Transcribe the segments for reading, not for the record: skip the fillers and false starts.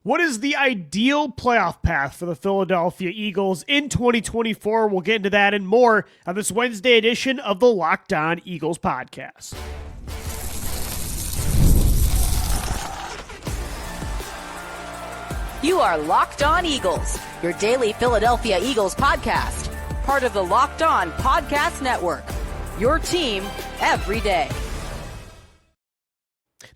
What is the ideal playoff path for the Philadelphia Eagles in 2024? We'll get into that and more on this Wednesday edition of the Locked On Eagles podcast. You are Locked On Eagles, your daily Philadelphia Eagles podcast, part of the Locked On Podcast Network, your team every day.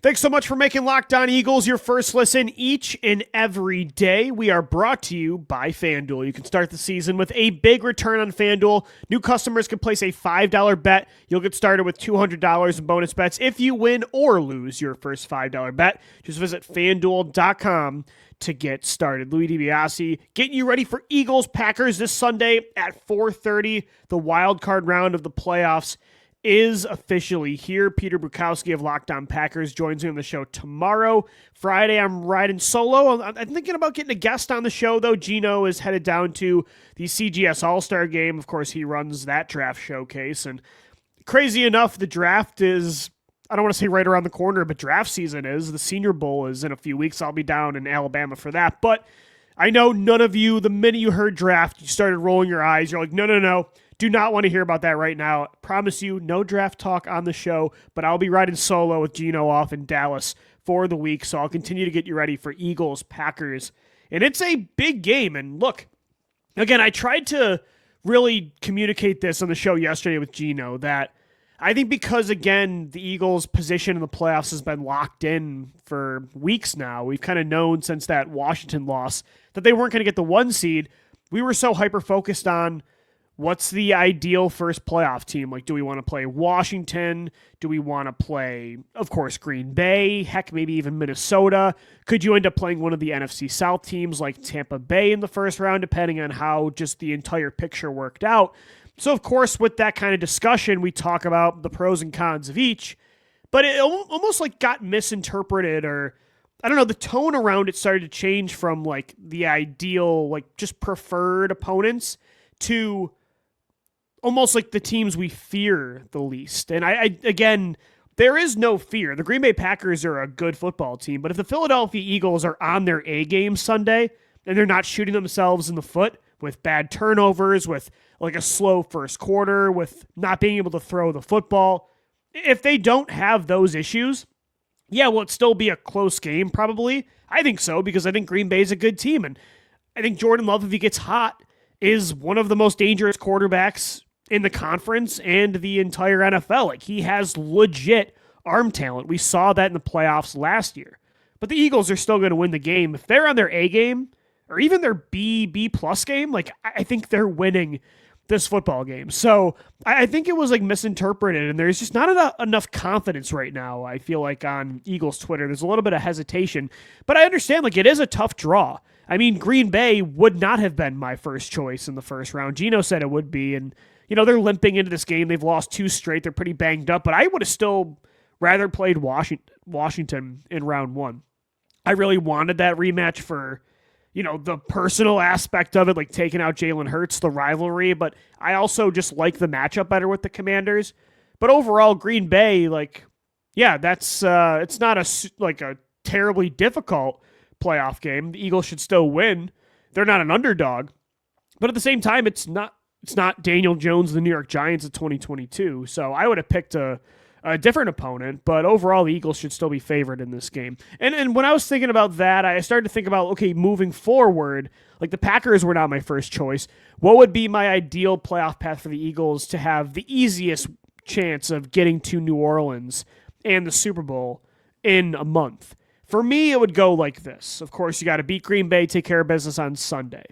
Thanks so much for making Locked On Eagles your first listen each and every day. We are brought to you by FanDuel. You can start the season with a big return on FanDuel. New customers can place a $5 bet. You'll get started with $200 in bonus bets if you win or lose your first $5 bet. Just visit FanDuel.com to get started. Louis DiBiase getting you ready for Eagles-Packers this Sunday at 4:30. The wild card round of the playoffs is officially here. Peter Bukowski of Locked On Packers joins me on the show tomorrow. Friday, I'm riding solo. I'm thinking about getting a guest on the show, though. Gino is headed down to the CGS All-Star Game. Of course, he runs that draft showcase. And crazy enough, the draft is, I don't want to say right around the corner, but draft season is. The Senior Bowl is in a few weeks. I'll be down in Alabama for that. But I know none of you, the minute you heard draft, you started rolling your eyes. You're like, no. Do not want to hear about that right now. Promise you, no draft talk on the show, but I'll be riding solo with Gino off in Dallas for the week, so I'll continue to get you ready for Eagles, Packers. And it's a big game. And look, again, I tried to really communicate this on the show yesterday with Gino, that I think because, again, the Eagles' position in the playoffs has been locked in for weeks now. We've kind of known since that Washington loss that they weren't going to get the 1 seed. We were so hyper-focused on what's the ideal first playoff team? Like, do we want to play Washington? Do we want to play, of course, Green Bay? Heck, maybe even Minnesota. Could you end up playing one of the NFC South teams like Tampa Bay in the first round, depending on how just the entire picture worked out? So, of course, with that kind of discussion, we talk about the pros and cons of each. But it almost like got misinterpreted, or I don't know, the tone around it started to change from like the ideal, like just preferred opponents to almost like the teams we fear the least. And I again, there is no fear. The Green Bay Packers are a good football team, but if the Philadelphia Eagles are on their A game Sunday and they're not shooting themselves in the foot with bad turnovers, with like a slow first quarter, with not being able to throw the football, if they don't have those issues, yeah, will it still be a close game? Probably. I think so, because I think Green Bay is a good team. And I think Jordan Love, if he gets hot, is one of the most dangerous quarterbacks in the conference and the entire NFL. Like, he has legit arm talent. We saw that in the playoffs last year. But the Eagles are still going to win the game. If they're on their A game, or even their B plus game, like, I think they're winning this football game. So I think it was like misinterpreted, and there's just not enough confidence right now, I feel like, on Eagles Twitter. There's a little bit of hesitation, but I understand, like, it is a tough draw. I mean, Green Bay would not have been my first choice in the first round. Gino said it would be, and they're limping into this game. They've lost 2 straight. They're pretty banged up, but I would have still rather played Washington in round 1. I really wanted that rematch for, the personal aspect of it, like taking out Jalen Hurts, the rivalry, but I also just like the matchup better with the Commanders. But overall, Green Bay, like, yeah, that's it's not a terribly difficult playoff game. The Eagles should still win. They're not an underdog, but at the same time, it's not Daniel Jones, the New York Giants of 2022. So I would have picked a different opponent, but overall the Eagles should still be favored in this game. And when I was thinking about that, I started to think about, okay, moving forward, like the Packers were not my first choice. What would be my ideal playoff path for the Eagles to have the easiest chance of getting to New Orleans and the Super Bowl in a month? For me, it would go like this. Of course, you got to beat Green Bay, take care of business on Sunday.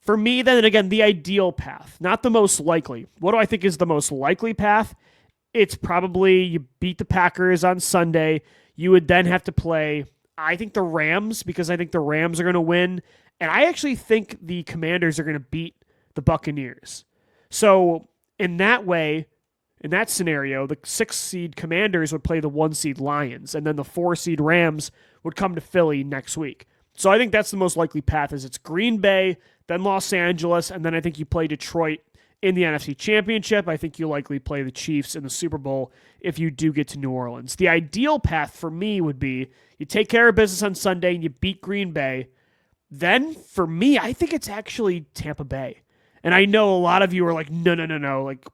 For me, then again, the ideal path, not the most likely. What do I think is the most likely path? It's probably you beat the Packers on Sunday. You would then have to play, I think, the Rams, because I think the Rams are going to win. And I actually think the Commanders are going to beat the Buccaneers. So in that way, in that scenario, the 6-seed Commanders would play the 1-seed Lions, and then the 4-seed Rams would come to Philly next week. So I think that's the most likely path, is it's Green Bay, then Los Angeles, and then I think you play Detroit in the NFC Championship. I think you'll likely play the Chiefs in the Super Bowl if you do get to New Orleans. The ideal path for me would be you take care of business on Sunday and you beat Green Bay, then for me, I think it's actually Tampa Bay. And I know a lot of you are like, no. Like,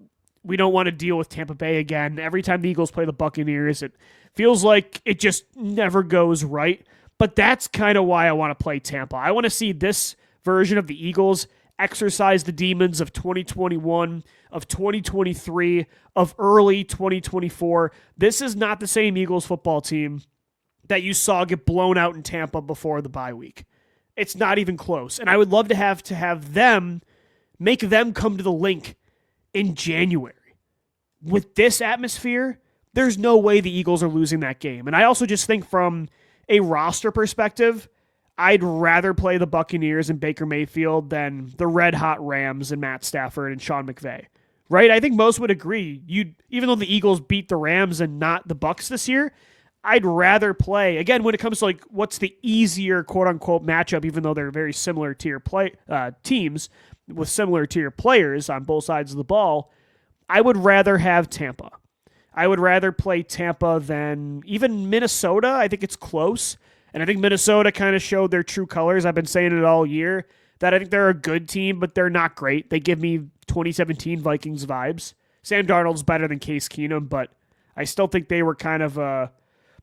we don't want to deal with Tampa Bay again. Every time the Eagles play the Buccaneers, it feels like it just never goes right. But that's kind of why I want to play Tampa. I want to see this version of the Eagles exercise the demons of 2021, of 2023, of early 2024. This is not the same Eagles football team that you saw get blown out in Tampa before the bye week. It's not even close. And I would love to have them, make them come to the Link in January. With this atmosphere, there's no way the Eagles are losing that game. And I also just think from a roster perspective, I'd rather play the Buccaneers and Baker Mayfield than the red-hot Rams and Matt Stafford and Sean McVay. Right? I think most would agree. Even though the Eagles beat the Rams and not the Bucs this year, I'd rather play, again, when it comes to like what's the easier quote-unquote matchup, even though they're very similar tier teams with similar tier players on both sides of the ball, I would rather have Tampa. I would rather play Tampa than even Minnesota. I think it's close. And I think Minnesota kind of showed their true colors. I've been saying it all year that I think they're a good team, but they're not great. They give me 2017 Vikings vibes. Sam Darnold's better than Case Keenum, but I still think they were kind of a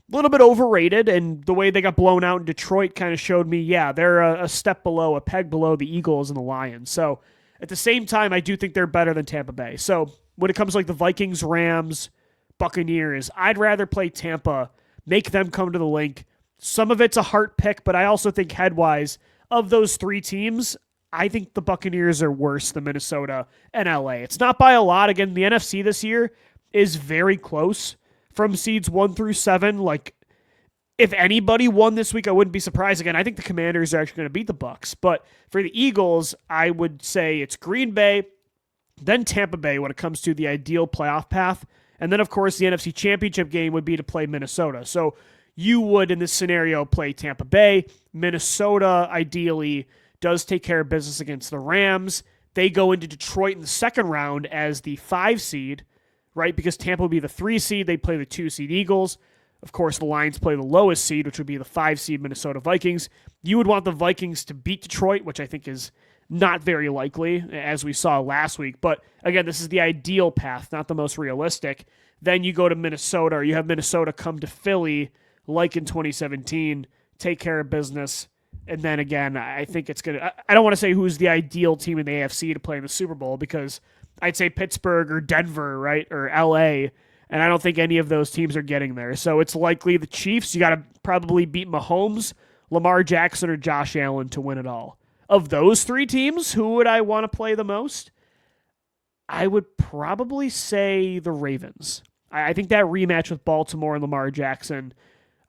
little bit overrated, and the way they got blown out in Detroit kind of showed me, yeah, they're a step below, a peg below the Eagles and the Lions. So at the same time, I do think they're better than Tampa Bay. So when it comes to like the Vikings, Rams, Buccaneers, I'd rather play Tampa, make them come to the Link. Some of it's a heart pick, but I also think head-wise, of those three teams, I think the Buccaneers are worse than Minnesota and LA. It's not by a lot. Again, the NFC this year is very close from seeds 1 through 7. Like, if anybody won this week, I wouldn't be surprised. Again, I think the Commanders are actually going to beat the Bucs. But for the Eagles, I would say it's Green Bay, then Tampa Bay when it comes to the ideal playoff path. And then, of course, the NFC Championship game would be to play Minnesota. So you would, in this scenario, play Tampa Bay. Minnesota, ideally, does take care of business against the Rams. They go into Detroit in the second round as the 5 seed, right? Because Tampa would be the 3 seed. They play the 2 seed Eagles. Of course, the Lions play the lowest seed, which would be the 5 seed Minnesota Vikings. You would want the Vikings to beat Detroit, which I think is not very likely, as we saw last week. But again, this is the ideal path, not the most realistic. Then you go to Minnesota, or you have Minnesota come to Philly, like in 2017, take care of business. And then again, I think it's going to, I don't want to say who's the ideal team in the AFC to play in the Super Bowl, because I'd say Pittsburgh or Denver, right, or LA, and I don't think any of those teams are getting there. So it's likely the Chiefs. You got to probably beat Mahomes, Lamar Jackson, or Josh Allen to win it all. Of those 3 teams, who would I want to play the most? I would probably say the Ravens. I think that rematch with Baltimore and Lamar Jackson,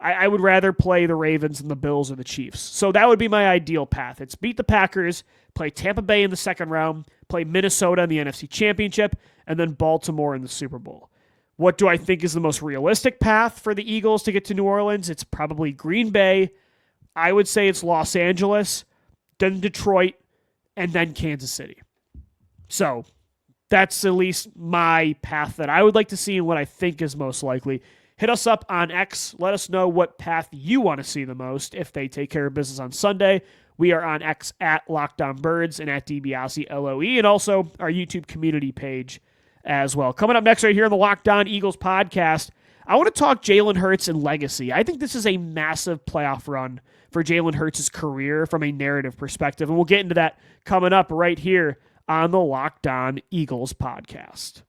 I would rather play the Ravens than the Bills or the Chiefs. So that would be my ideal path. It's beat the Packers, play Tampa Bay in the second round, play Minnesota in the NFC Championship, and then Baltimore in the Super Bowl. What do I think is the most realistic path for the Eagles to get to New Orleans? It's probably Green Bay. I would say it's Los Angeles, then Detroit, and then Kansas City. So that's at least my path that I would like to see and what I think is most likely. Hit us up on X. Let us know what path you want to see the most if they take care of business on Sunday. We are on X at LockedOnBirds and at DiBiase LOE, and also our YouTube community page as well. Coming up next right here on the Locked On Eagles podcast, I want to talk Jalen Hurts and legacy. I think this is a massive playoff run for Jalen Hurts' career from a narrative perspective, and we'll get into that coming up right here on the Locked On Eagles podcast.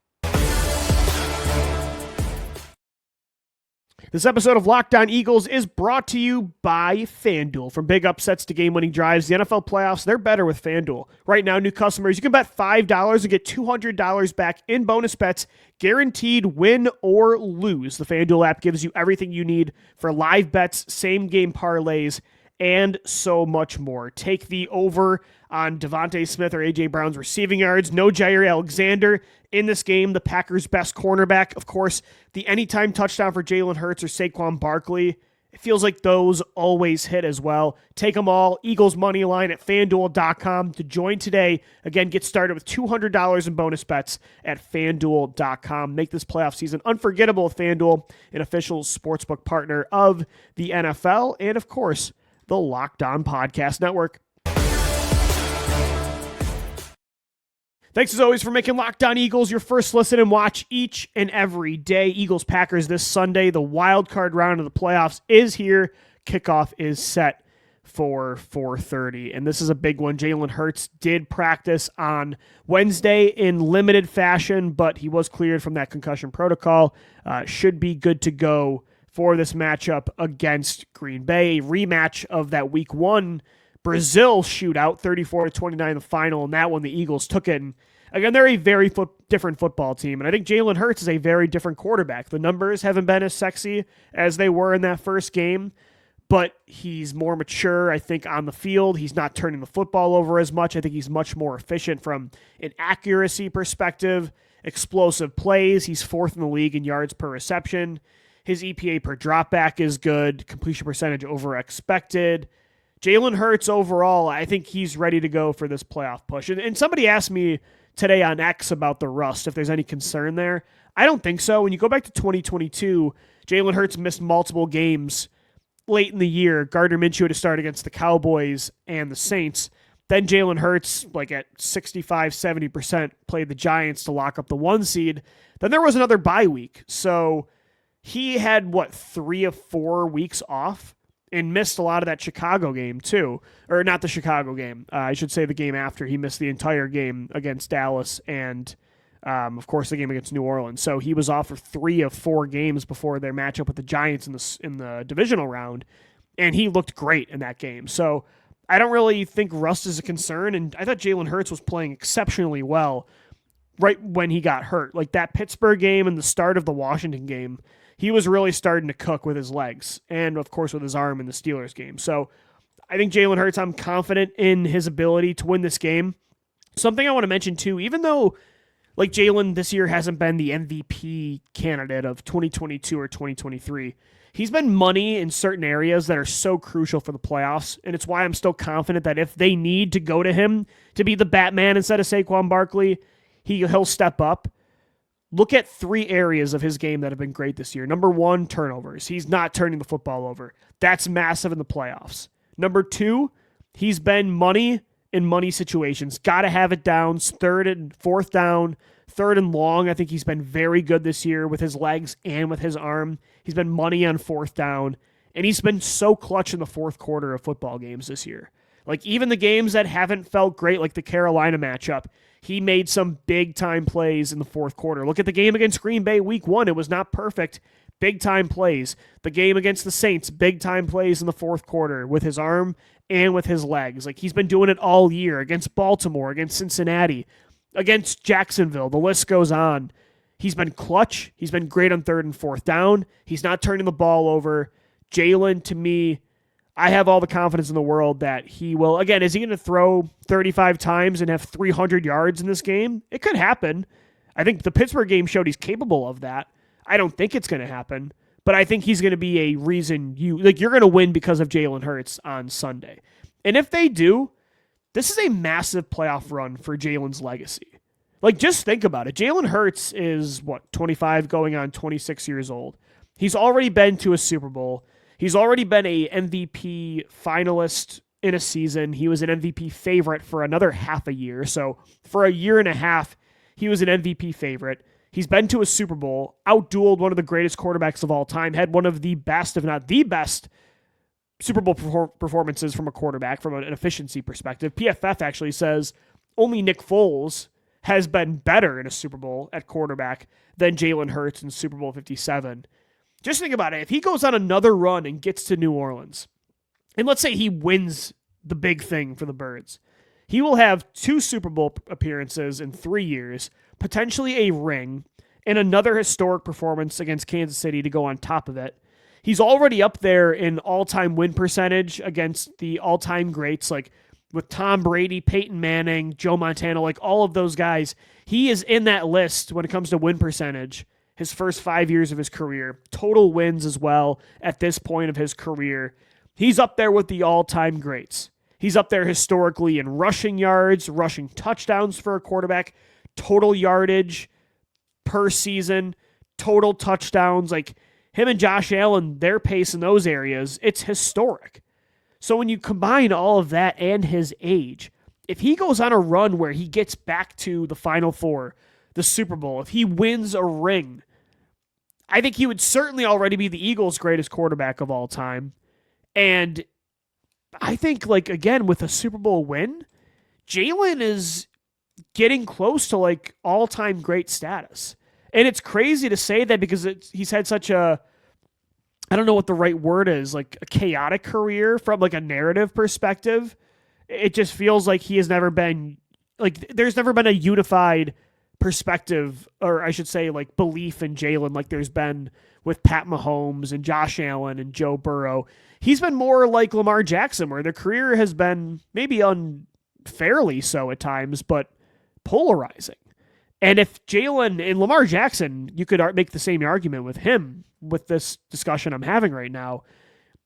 This episode of Locked On Eagles is brought to you by FanDuel. From big upsets to game-winning drives, the NFL playoffs, they're better with FanDuel. Right now, new customers, you can bet $5 and get $200 back in bonus bets, guaranteed win or lose. The FanDuel app gives you everything you need for live bets, same-game parlays, and so much more. Take the over on Devontae Smith or A.J. Brown's receiving yards. No Jair Alexander in this game, the Packers' best cornerback. Of course, the anytime touchdown for Jalen Hurts or Saquon Barkley. It feels like those always hit as well. Take them all. Eagles money line at FanDuel.com to join today. Again, get started with $200 in bonus bets at FanDuel.com. Make this playoff season unforgettable with FanDuel, an official sportsbook partner of the NFL, and of course, the Locked On Podcast Network. Thanks as always for making Locked On Eagles your first listen and watch each and every day. Eagles-Packers this Sunday. The wild card round of the playoffs is here. Kickoff is set for 4:30, and this is a big one. Jalen Hurts did practice on Wednesday in limited fashion, but he was cleared from that concussion protocol. Should be good to go for this matchup against Green Bay, a rematch of that Week 1 Brazil shootout, 34-29 the final, and that one the Eagles took it. And again, they're a very different football team, and I think Jalen Hurts is a very different quarterback. The numbers haven't been as sexy as they were in that first game, but he's more mature, I think, on the field. He's not turning the football over as much. I think he's much more efficient from an accuracy perspective, explosive plays. He's 4th in the league in yards per reception. His EPA per dropback is good, completion percentage over expected. Jalen Hurts overall, I think he's ready to go for this playoff push. And somebody asked me today on X about the rust, if there's any concern there. I don't think so. When you go back to 2022, Jalen Hurts missed multiple games late in the year. Gardner Minshew had to start against the Cowboys and the Saints. Then Jalen Hurts, like at 65-70%, played the Giants to lock up the 1 seed. Then there was another bye week. So he had, 3 of 4 weeks off and missed a lot of that Chicago game too. Or not the Chicago game. I should say the game after. He missed the entire game against Dallas and, of course, the game against New Orleans. So he was off for 3 of 4 games before their matchup with the Giants in the divisional round, and he looked great in that game. So I don't really think rust is a concern, and I thought Jalen Hurts was playing exceptionally well right when he got hurt. Like that Pittsburgh game and the start of the Washington game, he was really starting to cook with his legs and, of course, with his arm in the Steelers game. So I think Jalen Hurts, I'm confident in his ability to win this game. Something I want to mention, too, even though like Jalen this year hasn't been the MVP candidate of 2022 or 2023, he's been money in certain areas that are so crucial for the playoffs, and it's why I'm still confident that if they need to go to him to be the Batman instead of Saquon Barkley, he'll step up. Look at 3 areas of his game that have been great this year. Number 1, turnovers. He's not turning the football over. That's massive in the playoffs. Number 2, he's been money in money situations. Got to have it down. 3rd and 4th down. 3rd and long. I think he's been very good this year with his legs and with his arm. He's been money on 4th down. And he's been so clutch in the 4th quarter of football games this year. Like even the games that haven't felt great, like the Carolina matchup, he made some big-time plays in the 4th quarter. Look at the game against Green Bay Week 1. It was not perfect. Big-time plays. The game against the Saints, big-time plays in the 4th quarter with his arm and with his legs. Like he's been doing it all year against Baltimore, against Cincinnati, against Jacksonville. The list goes on. He's been clutch. He's been great on 3rd and 4th down. He's not turning the ball over. Jalen, to me, I have all the confidence in the world that he will. Again, is he going to throw 35 times and have 300 yards in this game? It could happen. I think the Pittsburgh game showed he's capable of that. I don't think it's going to happen, but I think he's going to be a reason you're going to win because of Jalen Hurts on Sunday. And if they do, this is a massive playoff run for Jalen's legacy. Like, just think about it. Jalen Hurts is, 25 going on 26 years old. He's already been to a Super Bowl. He's already been a MVP finalist in a season. He was an MVP favorite for another half a year. So for a year and a half, he was an MVP favorite. He's been to a Super Bowl, outdueled one of the greatest quarterbacks of all time, had one of the best, if not the best, Super Bowl performances from a quarterback from an efficiency perspective. PFF actually says only Nick Foles has been better in a Super Bowl at quarterback than Jalen Hurts in Super Bowl 57. Just think about it. If he goes on another run and gets to New Orleans, and let's say he wins the big thing for the Birds, he will have 2 Super Bowl appearances in 3 years, potentially a ring, and another historic performance against Kansas City to go on top of it. He's already up there in all-time win percentage against the all-time greats, like with Tom Brady, Peyton Manning, Joe Montana, like all of those guys. He is in that list when it comes to win percentage. His first 5 years of his career, total wins as well at this point of his career. He's up there with the all-time greats. He's up there historically in rushing yards, rushing touchdowns for a quarterback, total yardage per season, total touchdowns. Like him and Josh Allen, their pace in those areas, it's historic. So when you combine all of that and his age, if he goes on a run where he gets back to the Final Four, the Super Bowl, if he wins a ring, I think he would certainly already be the Eagles' greatest quarterback of all time. And I think, like, again, with a Super Bowl win, Jalen is getting close to, like, all-time great status. And it's crazy to say that because he's had such a, I don't know what the right word is, like a chaotic career from like a narrative perspective. It just feels like he has never been, like, there's never been a unified perspective, or I should say, like, belief in Jalen like there's been with Pat Mahomes and Josh Allen and Joe Burrow. He's been more like Lamar Jackson, where their career has been maybe unfairly so at times, but polarizing. And if Jalen and Lamar Jackson, you could make the same argument with him with this discussion I'm having right now.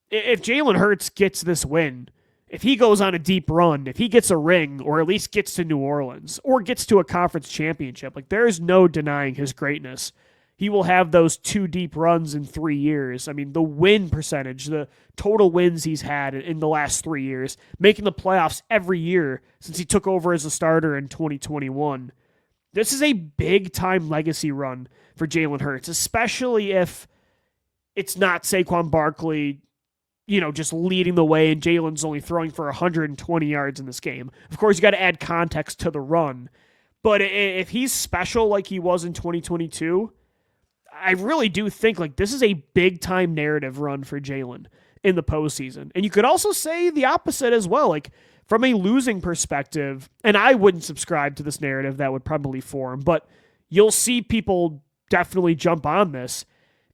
If Jalen Hurts gets this win, if he goes on a deep run, if he gets a ring, or at least gets to New Orleans, or gets to a conference championship, like, there's no denying his greatness. He will have those 2 deep runs in 3 years. I mean, the win percentage, the total wins he's had in the last 3 years, making the playoffs every year since he took over as a starter in 2021. This is a big-time legacy run for Jalen Hurts, especially if it's not Saquon Barkley, just leading the way and Jalen's only throwing for 120 yards in this game. Of course, you got to add context to the run. But if he's special like he was in 2022, I really do think, like, this is a big-time narrative run for Jalen in the postseason. And you could also say the opposite as well. Like, from a losing perspective, and I wouldn't subscribe to this narrative that would probably form, but you'll see people definitely jump on this.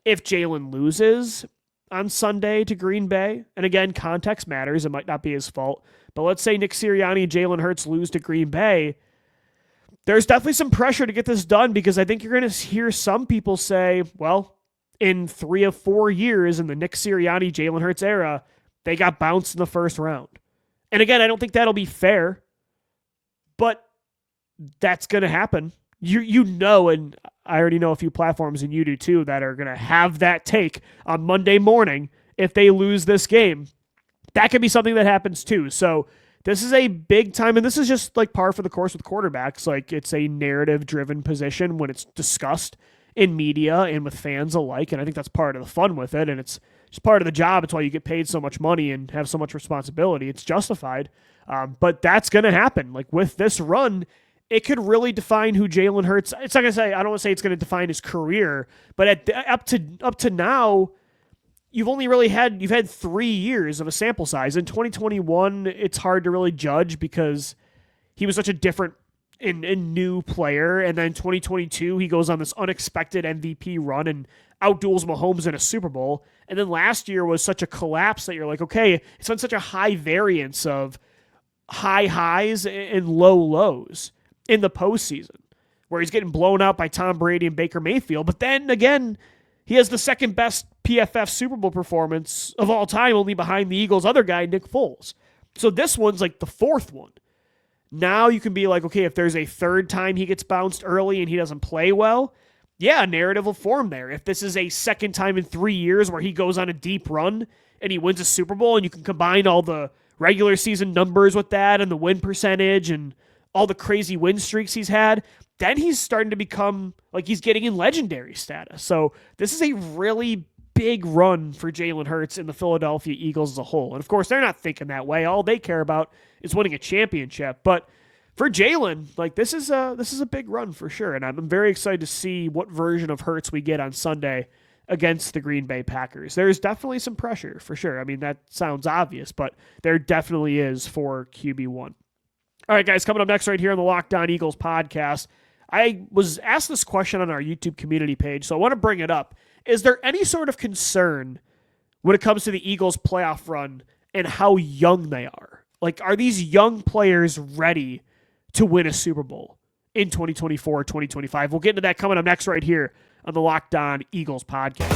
If Jalen loses on Sunday to Green Bay, and again, context matters, it might not be his fault, but let's say Nick Sirianni and Jalen Hurts lose to Green Bay, there's definitely some pressure to get this done, because I think you're going to hear some people say, well, in 3 of 4 years in the Nick Sirianni, Jalen Hurts era, they got bounced in the first round. And again, I don't think that'll be fair, but that's going to happen. And I already know a few platforms, and you do too, that are going to have that take on Monday morning if they lose this game. That could be something that happens too. So this is a big time, and this is just like par for the course with quarterbacks. Like, it's a narrative-driven position when it's discussed in media and with fans alike, and I think that's part of the fun with it, and it's just part of the job. It's why you get paid so much money and have so much responsibility. It's justified, but that's going to happen. Like, with this run, it could really define who Jalen Hurts. It's not going to say, I don't want to say it's going to define his career, but up to now, you've had 3 years of a sample size. In 2021, it's hard to really judge because he was such a different and new player. And then 2022, he goes on this unexpected MVP run and outduels Mahomes in a Super Bowl. And then last year was such a collapse that you're like, okay, it's been such a high variance of high highs and low lows in the postseason, where he's getting blown out by Tom Brady and Baker Mayfield. But then again, he has the second best PFF Super Bowl performance of all time, only behind the Eagles' other guy, Nick Foles. So this one's like the 4th one. Now you can be like, okay, if there's a 3rd time he gets bounced early and he doesn't play well, yeah, a narrative will form there. If this is a 2nd time in 3 years where he goes on a deep run and he wins a Super Bowl, and you can combine all the regular season numbers with that and the win percentage and all the crazy win streaks he's had, then he's starting to become like he's getting in legendary status. So this is a really big run for Jalen Hurts and the Philadelphia Eagles as a whole. And of course, they're not thinking that way. All they care about is winning a championship. But for Jalen, like, this is a big run for sure. And I'm very excited to see what version of Hurts we get on Sunday against the Green Bay Packers. There's definitely some pressure for sure. I mean, that sounds obvious, but there definitely is for QB1. All right, guys, coming up next right here on the Locked On Eagles podcast, I was asked this question on our YouTube community page, so I want to bring it up. Is there any sort of concern when it comes to the Eagles' playoff run and how young they are? Like, are these young players ready to win a Super Bowl in 2024, 2025? We'll get into that coming up next right here on the Locked On Eagles podcast.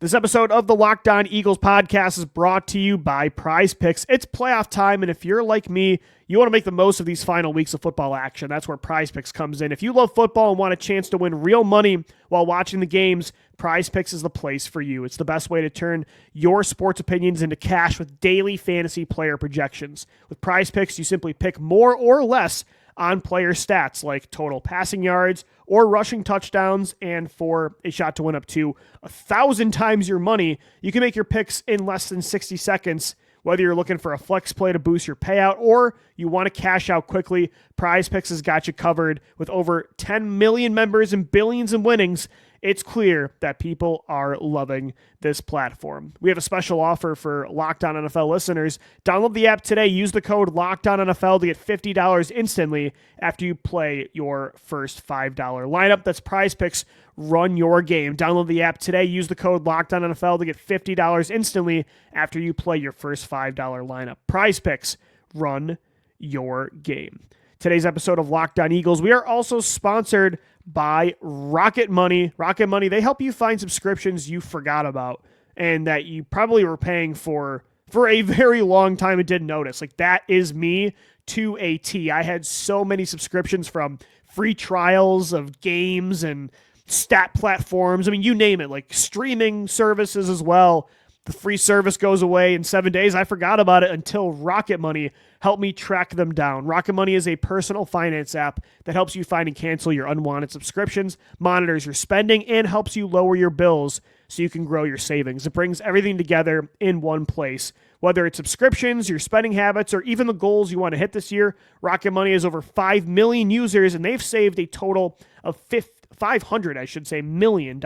This episode of the Locked On Eagles podcast is brought to you by Prize Picks. It's playoff time, and if you're like me, you want to make the most of these final weeks of football action. That's where Prize Picks comes in. If you love football and want a chance to win real money while watching the games, Prize Picks is the place for you. It's the best way to turn your sports opinions into cash with daily fantasy player projections. With Prize Picks, you simply pick more or less on player stats like total passing yards or rushing touchdowns, and for a shot to win up to 1,000 times your money, you can make your picks in less than 60 seconds. Whether you're looking for a flex play to boost your payout or you want to cash out quickly, Prize Picks has got you covered. With over 10 million members and billions in winnings, it's clear that people are loving this platform. We have a special offer for Locked On NFL listeners. Download the app today. Use the code LOCKEDONNFL to get $50 instantly after you play your first $5 lineup. That's Prize Picks. Run your game. Download the app today. Use the code LOCKEDONNFL to get $50 instantly after you play your first $5 lineup. Prize Picks. Run your game. Today's episode of Locked On Eagles, we are also sponsored by Rocket Money. Rocket Money, they help you find subscriptions you forgot about and that you probably were paying for a very long time and didn't notice. Like, that is me to a T. I had so many subscriptions, from free trials of games and stat platforms. I mean, you name it, like streaming services as well. The free service goes away in 7 days. I forgot about it until Rocket Money helped me track them down. Rocket Money is a personal finance app that helps you find and cancel your unwanted subscriptions, monitors your spending, and helps you lower your bills so you can grow your savings. It brings everything together in one place. Whether it's subscriptions, your spending habits, or even the goals you want to hit this year, Rocket Money has over 5 million users, and they've saved a total of $500 million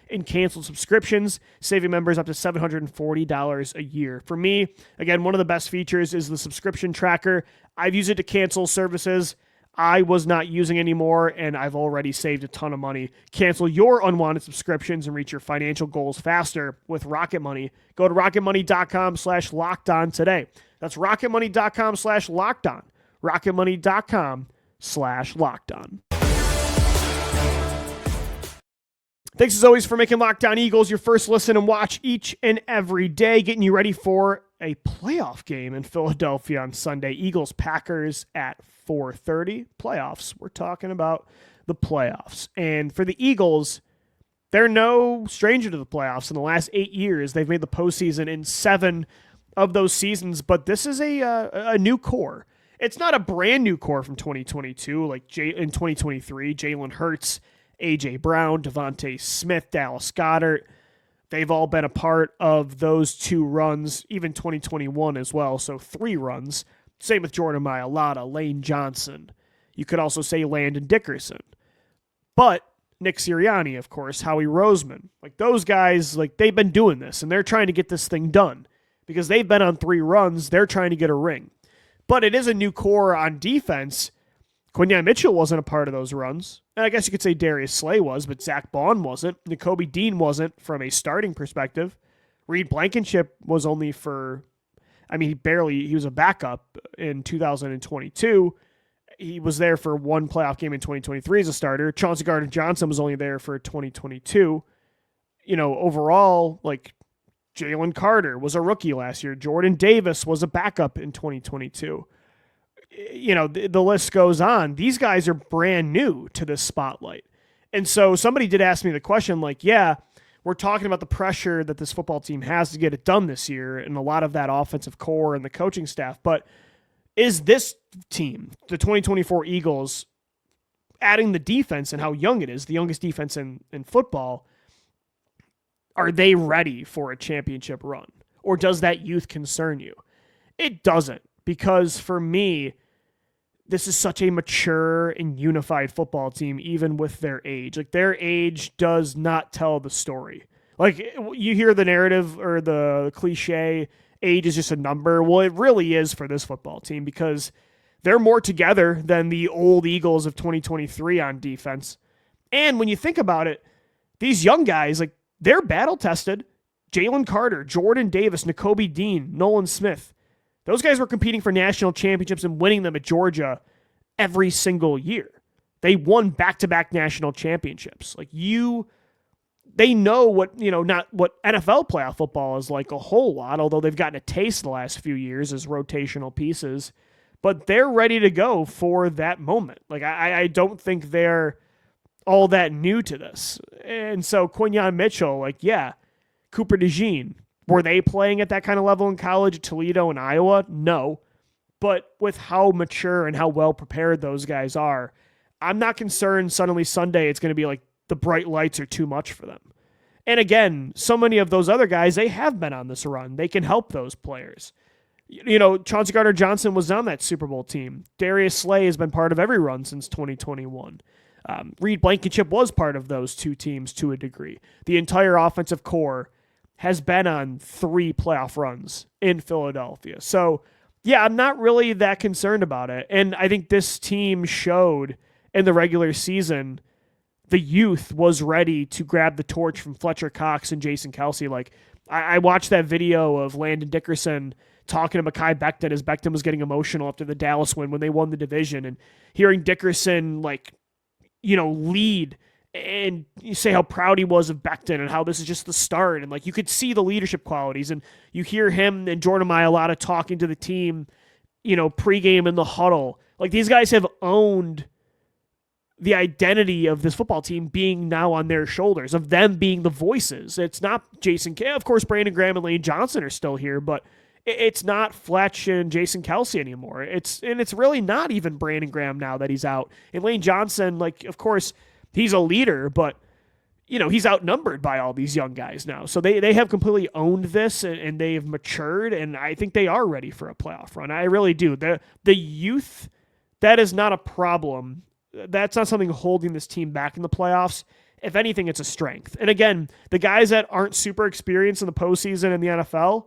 in canceled subscriptions, saving members up to $740 a year. For me, again, one of the best features is the subscription tracker. I've used it to cancel services I was not using anymore, and I've already saved a ton of money. Cancel your unwanted subscriptions and reach your financial goals faster with Rocket Money. Go to rocketmoney.com/lockedon today. That's rocketmoney.com/lockedon. rocketmoney.com/lockedon. Thanks as always for making Locked On Eagles your first listen and watch each and every day, getting you ready for a playoff game in Philadelphia on Sunday. Eagles-Packers at 4:30. Playoffs. We're talking about the playoffs. And for the Eagles, they're no stranger to the playoffs. In the last 8 years, they've made the postseason in 7 of those seasons, but this is a new core. It's not a brand new core from 2022, like in 2023, Jalen Hurts, A.J. Brown, Devontae Smith, Dallas Goedert. They've all been a part of those 2 runs, even 2021 as well, so 3 runs. Same with Jordan Mailata, Lane Johnson. You could also say Landon Dickerson. But Nick Sirianni, of course, Howie Roseman. Like, those guys, like, they've been doing this, and they're trying to get this thing done. Because they've been on 3 runs, they're trying to get a ring. But it is a new core on defense. Quinyon Mitchell wasn't a part of those runs. And I guess you could say Darius Slay was, but Zach Bond wasn't. Nakobe Dean wasn't from a starting perspective. Reed Blankenship was only for, he was a backup in 2022. He was there for 1 playoff game in 2023 as a starter. Chauncey Gardner-Johnson was only there for 2022. Overall, like, Jalen Carter was a rookie last year. Jordan Davis was a backup in 2022. The list goes on. These guys are brand new to this spotlight. And so somebody did ask me the question, like, yeah, we're talking about the pressure that this football team has to get it done this year and a lot of that offensive core and the coaching staff. But is this team, the 2024 Eagles, adding the defense and how young it is, the youngest defense in football, are they ready for a championship run? Or does that youth concern you? It doesn't, because for me, this is such a mature and unified football team, even with their age. Like, their age does not tell the story. Like, you hear the narrative or the cliche, age is just a number. Well, it really is for this football team, because they're more together than the old Eagles of 2023 on defense. And when you think about it, these young guys, like, they're battle-tested. Jalen Carter, Jordan Davis, Nakobe Dean, Nolan Smith. Those guys were competing for national championships and winning them at Georgia every single year. They won back-to-back national championships. Like, they know what, not what NFL playoff football is like a whole lot, although they've gotten a taste the last few years as rotational pieces, but they're ready to go for that moment. Like, I don't think they're all that new to this. And so Quinyon Mitchell, like, yeah, Cooper DeJean, were they playing at that kind of level in college at Toledo and Iowa? No. But with how mature and how well prepared those guys are, I'm not concerned suddenly Sunday it's going to be like the bright lights are too much for them. And again, so many of those other guys, they have been on this run. They can help those players. Chauncey Gardner-Johnson was on that Super Bowl team. Darius Slay has been part of every run since 2021. Reed Blankenship was part of those two teams to a degree. The entire offensive core has been on 3 playoff runs in Philadelphia. So, yeah, I'm not really that concerned about it. And I think this team showed in the regular season the youth was ready to grab the torch from Fletcher Cox and Jason Kelce. Like, I watched that video of Landon Dickerson talking to Mekhi Becton as Becton was getting emotional after the Dallas win when they won the division, and hearing Dickerson, lead and you say how proud he was of Becton and how this is just the start. And you could see the leadership qualities, and you hear him and Jordan Mailata talking to the team, pregame in the huddle. Like, these guys have owned the identity of this football team being now on their shoulders, of them being the voices. It's not Jason K. Of course, Brandon Graham and Lane Johnson are still here, but it's not Fletch and Jason Kelce anymore. It's really not even Brandon Graham now that he's out. And Lane Johnson, of course, he's a leader, but he's outnumbered by all these young guys now. So they have completely owned this, and they've matured, and I think they are ready for a playoff run. I really do. The youth, that is not a problem. That's not something holding this team back in the playoffs. If anything, it's a strength. And again, the guys that aren't super experienced in the postseason in the NFL,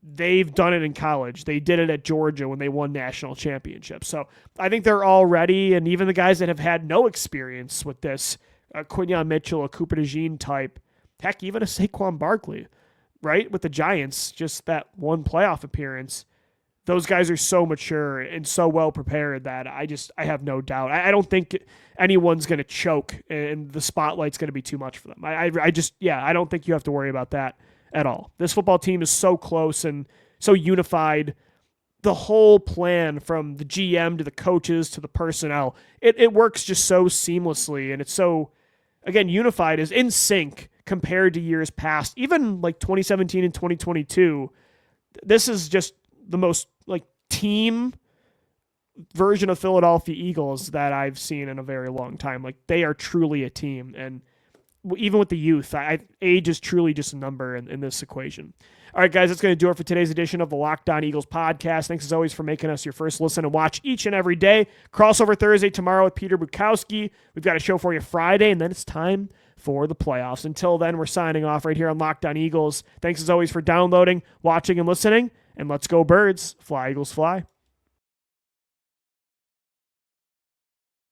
they've done it in college. They did it at Georgia when they won national championships. So I think they're all ready, and even the guys that have had no experience with this, Quinyon Mitchell, a Cooper DeJean type, heck, even a Saquon Barkley, right, with the Giants, just that one playoff appearance, those guys are so mature and so well prepared that I have no doubt. I don't think anyone's going to choke and the spotlight's going to be too much for them. I don't think you have to worry about that at all. This football team is so close and so unified. The whole plan, from the GM to the coaches to the personnel, it works just so seamlessly, and it's so, again, unified, is in sync compared to years past. Even 2017 and 2022, this is just the most team version of Philadelphia Eagles that I've seen in a very long time. They are truly a team, and even with the youth, age is truly just a number in this equation. All right, guys, that's going to do it for today's edition of the Locked On Eagles podcast. Thanks, as always, for making us your first listen and watch each and every day. Crossover Thursday tomorrow with Peter Bukowski. We've got a show for you Friday, and then it's time for the playoffs. Until then, we're signing off right here on Locked On Eagles. Thanks, as always, for downloading, watching, and listening. And let's go, Birds. Fly, Eagles, fly.